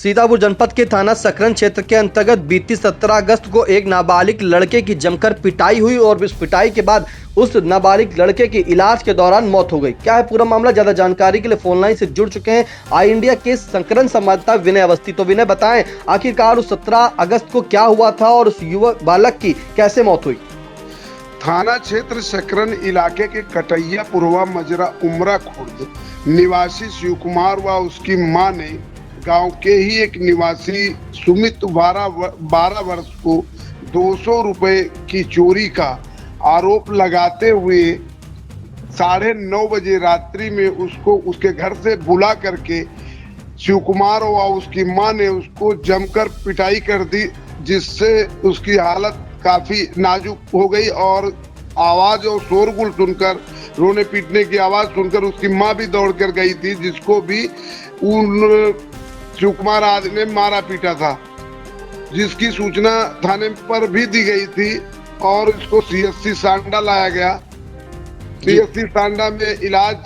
सीतापुर जनपद के थाना सकरन क्षेत्र के अंतर्गत बीती 17 अगस्त को एक नाबालिग लड़के की जमकर पिटाई हुई और इस पिटाई के बाद उस नाबालिग लड़के की इलाज के दौरान मौत हो गई। क्या है पूरा मामला, ज्यादा जानकारी के लिए फोन लाइन से जुड़ चुके हैं आई इंडिया के सकरन संवाददाता विनय अवस्थी। तो विनय बताएं, आखिरकार उस 17 अगस्त को क्या हुआ था और उस युवक बालक की कैसे मौत हुई? थाना क्षेत्र सकरन इलाके के कटैया पुरवा मजरा उमरा खुर्द निवासी शिव कुमार व उसकी मां ने गांव के ही एक निवासी सुमित 12 वर्ष को 200 रुपए की चोरी का आरोप लगाते हुए 9:30 बजे रात्रि में उसको उसके घर से बुला करके शिव कुमार व उसकी मां ने उसको जमकर पिटाई कर दी, जिससे उसकी हालत काफी नाजुक हो गई और आवाज और शोरगुल सुनकर, रोने पीटने की आवाज सुनकर उसकी मां भी दौड़ कर गई थी, जिसको भी उन शिव कुमार आदमी ने मारा पीटा था, जिसकी सूचना थाने पर भी दी गई थी और इसको सीएससी सांडा लाया गया। सीएससी सांडा में इलाज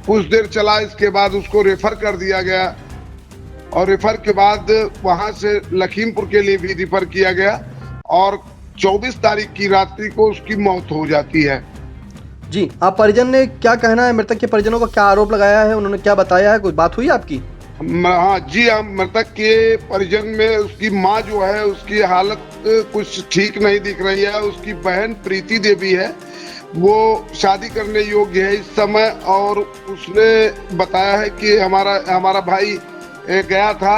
कुछ देर चला, इसके बाद उसको रेफर कर दिया गया और रेफर के बाद वहां से लखीमपुर के लिए भी रेफर किया गया और 24 तारीख की रात्रि को उसकी मौत हो जाती है। जी, आप परिजन ने क्या कहना है? मृतक के परिजनों का क्या आरोप लगाया है, उन्होंने क्या बताया है? कोई बात हुई आपकी? हाँ जी, हम मृतक के परिजन में उसकी माँ जो है उसकी हालत कुछ ठीक नहीं दिख रही है। उसकी बहन प्रीति देवी है, वो शादी करने योग्य है इस समय और उसने बताया है कि हमारा भाई गया था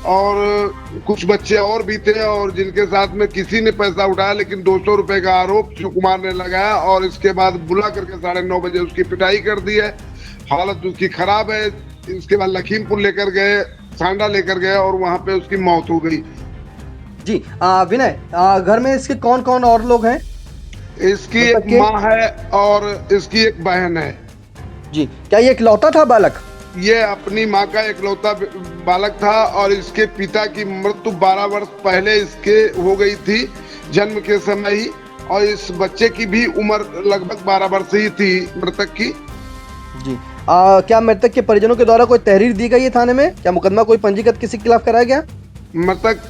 और कुछ बच्चे और भी थे और जिनके साथ में किसी ने पैसा उठाया, लेकिन 200 रुपए का आरोप शिव कुमार ने लगाया और इसके बाद बुला करके 9:30 बजे उसकी पिटाई कर दी है। हालत उसकी खराब है। इसके बाद लखीमपुर लेकर गए, सांडा लेकर गए और वहां पे उसकी मौत हो गई। जी विनय, घर में इसके कौन कौन और लोग हैं? इसकी एक माँ है और इसकी एक बहन है। जी, क्या ये इकलौता था बालक? ये अपनी माँ का इकलौता बालक था और इसके पिता की मृत्यु 12 वर्ष पहले इसके हो गई थी, जन्म के समय ही, और इस बच्चे की भी उम्र लगभग 12 वर्ष ही थी मृतक की। जी, क्या मृतक के परिजनों के द्वारा कोई तहरीर दी गई है थाने में? क्या मुकदमा कोई पंजीकृत किसी के खिलाफ कराया गया? मृतक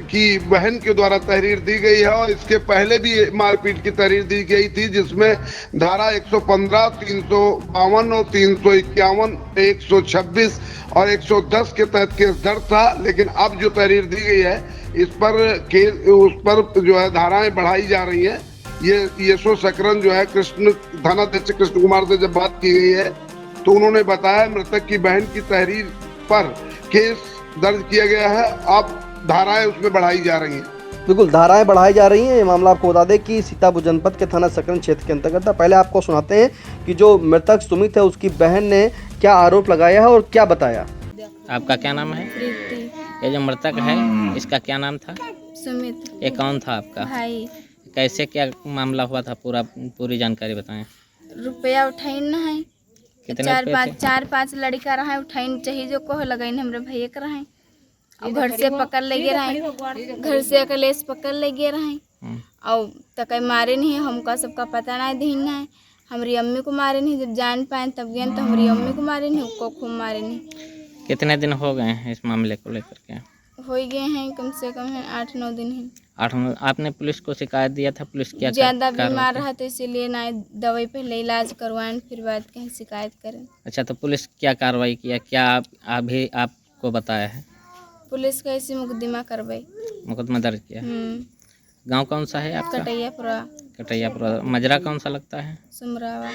की बहन के द्वारा तहरीर दी गई है और इसके पहले भी मारपीट की तहरीर दी गई थी, जिसमें धारा 115, 352 और 351, 126 और 110 के तहत केस दर्ज था। लेकिन अब जो तहरीर दी गई है उस पर जो है धाराएं बढ़ाई जा रही हैं। ये सकरन जो है थानाध्यक्ष कृष्ण कुमार से जब बात की गई है तो उन्होंने बताया मृतक की बहन की तहरीर पर केस दर्ज किया गया है, अब धाराएं उसमें बढ़ाई जा रही हैं। बिल्कुल, धाराएं बढ़ाई जा रही हैं। ये मामला आपको बता दें कि सीतापुर जनपद के थाना सकरन क्षेत्र के अंतर्गत था। पहले आपको सुनाते हैं कि जो मृतक सुमित है उसकी बहन ने क्या आरोप लगाया है और क्या बताया। आपका क्या नाम है? प्रीति। ये जो मृतक है इसका क्या नाम था? सुमित। ये कौन था आपका भाई। कैसे क्या मामला हुआ था, पूरी जानकारी बताएं। रुपया उठाइन न है, कितने रुपए थे? 4-5 लड़का रहा उठाइन चाहिए जो कहो लगाइन हमरे भैया के रहे और घर से पकड़ ले गए रहे, घर से अकलेश पकड़ ले गए रहे और तक मारे नहीं, हमका सबका पता नहीं दीन है। हमारी अम्मी को मारे नहीं, जब जान पाए तब गए तो हमारी अम्मी को मारे नहीं, उसको खूब मारे नहीं। कितने दिन हो गए हैं इस मामले को लेकर के? हो गए हैं कम से कम 8-9 दिन है। 8-9। आपने पुलिस को शिकायत दिया था? पुलिस क्या ज़्यादा बीमार रहा तो इसीलिए ना दवाई पहले इलाज करवाएं फिर बाद कहीं शिकायत करें। अच्छा, तो पुलिस क्या कार्रवाई किया, क्या अभी आपको बताया है? पुलिस कैसे मुकदमा करवाई, मुकदमा दर्ज किया। गांव कौन सा है आपका? कटैयापुरा। कटैयापुरा। मजरा कौन सा लगता है? सुमरावा।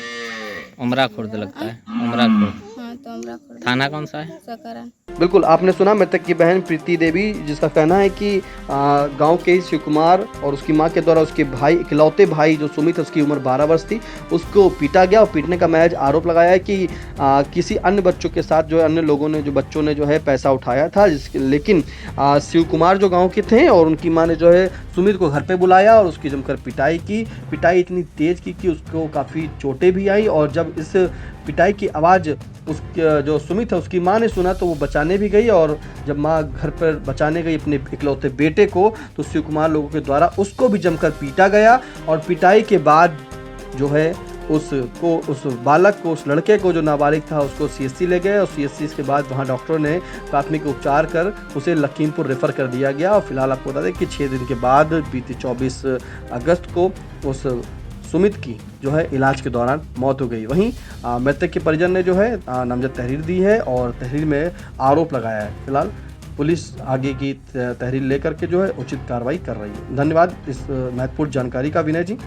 उमरा खुर्द लगता है। उमरा खुर्द। हाँ, तो उमरा खुर्द। थाना कौन सा है? सकरन। बिल्कुल, आपने सुना मृतक की बहन प्रीति देवी, जिसका कहना है कि गांव के ही शिव कुमार और उसकी मां के द्वारा उसके भाई, इकलौते भाई जो सुमित, उसकी उम्र 12 वर्ष थी, उसको पीटा गया और पीटने का महज आरोप लगाया है कि किसी अन्य बच्चों के साथ जो है अन्य लोगों ने, जो बच्चों ने जो है पैसा उठाया था, लेकिन शिव कुमार जो गाँव के थे और उनकी माँ ने जो है सुमित को घर पर बुलाया और उसकी जमकर पिटाई की। पिटाई इतनी तेज की कि उसको काफ़ी चोटें भी आई और जब इस पिटाई की आवाज़ उस जो सुमित है उसकी माँ ने सुना तो वो बचाने भी गई और जब माँ घर पर बचाने गई अपने इकलौते बेटे को तो शिव कुमार लोगों के द्वारा उसको भी जमकर पीटा गया और पिटाई के बाद जो है उस बालक को, उस लड़के को जो नाबालिग था, उसको CSC ले गए और CSC के बाद वहाँ डॉक्टरों ने प्राथमिक उपचार कर उसे लखीमपुर रेफर कर दिया गया। और फिलहाल आपको बता दें कि 6 दिन के बाद बीते 24 अगस्त को उस सुमित की जो है इलाज के दौरान मौत हो गई। वहीं मृतक के परिजन ने जो है नामजद तहरीर दी है और तहरीर में आरोप लगाया है। फिलहाल पुलिस आगे की तहरीर लेकर के जो है उचित कार्रवाई कर रही है। धन्यवाद इस महत्वपूर्ण जानकारी का विनय जी।